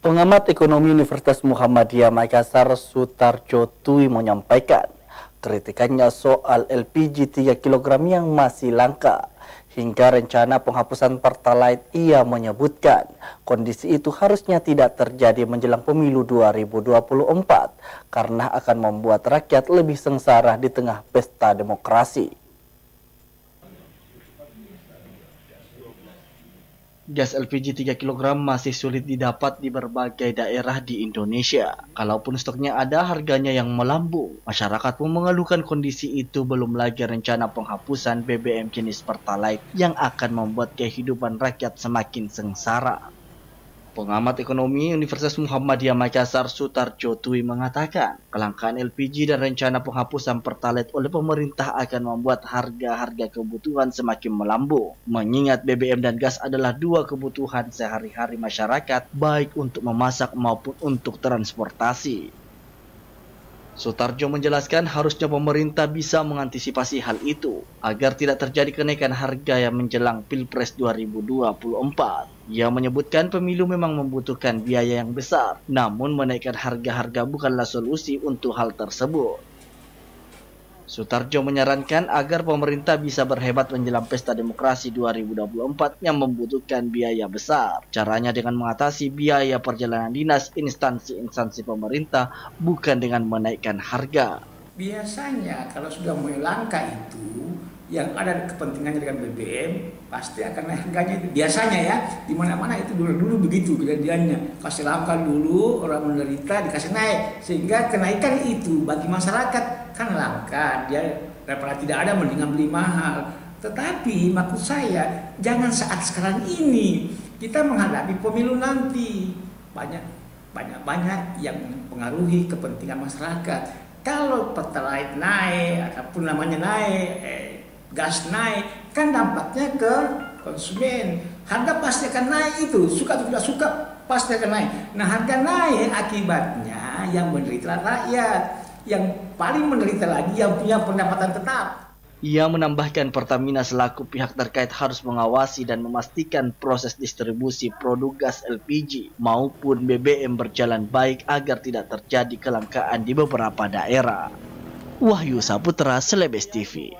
Pengamat ekonomi Universitas Muhammadiyah Makassar Sutarjo Tui menyampaikan kritikannya soal LPG 3 kg yang masih langka. Hingga rencana penghapusan Pertalite, ia menyebutkan kondisi itu harusnya tidak terjadi menjelang pemilu 2024 karena akan membuat rakyat lebih sengsara di tengah pesta demokrasi. Gas LPG 3 kg masih sulit didapat di berbagai daerah di Indonesia. Kalaupun stoknya ada, harganya yang melambung. Masyarakat pun mengeluhkan kondisi itu, belum lagi rencana penghapusan BBM jenis Pertalite yang akan membuat kehidupan rakyat semakin sengsara. Pengamat ekonomi Universitas Muhammadiyah Makassar Sutarjo Tui mengatakan kelangkaan LPG dan rencana penghapusan Pertalite oleh pemerintah akan membuat harga-harga kebutuhan semakin melambung. Mengingat BBM dan gas adalah dua kebutuhan sehari-hari masyarakat, baik untuk memasak maupun untuk transportasi. Sutarjo menjelaskan harusnya pemerintah bisa mengantisipasi hal itu agar tidak terjadi kenaikan harga yang menjelang Pilpres 2024. Ia menyebutkan pemilu memang membutuhkan biaya yang besar, namun menaikkan harga-harga bukanlah solusi untuk hal tersebut. Sutarjo menyarankan agar pemerintah bisa berhemat menjelang pesta demokrasi 2024 yang membutuhkan biaya besar. Caranya dengan mengatasi biaya perjalanan dinas instansi-instansi pemerintah, bukan dengan menaikkan harga. Biasanya kalau sudah mulai langka itu, yang ada kepentingannya dengan BBM pasti akan naik harganya itu. Biasanya ya, di mana-mana itu dulu begitu kejadiannya. Kasih langka dulu, orang menderita dikasih naik, sehingga kenaikan itu bagi masyarakat kan langka, dia daripada tidak ada mendingan beli mahal. Tetapi maksud saya jangan saat sekarang ini, kita menghadapi pemilu nanti, banyak yang mempengaruhi kepentingan masyarakat. Kalau Pertalite naik ataupun namanya naik, gas naik, kan dampaknya ke konsumen. Harga pasti akan naik itu, suka atau tidak suka pasti akan naik. Nah, harga naik akibatnya yang menderita rakyat, yang paling menderita lagi yang punya pendapatan tetap. Ia menambahkan Pertamina selaku pihak terkait harus mengawasi dan memastikan proses distribusi produk gas LPG maupun BBM berjalan baik agar tidak terjadi kelangkaan di beberapa daerah. Wahyu Saputra, Celebes TV.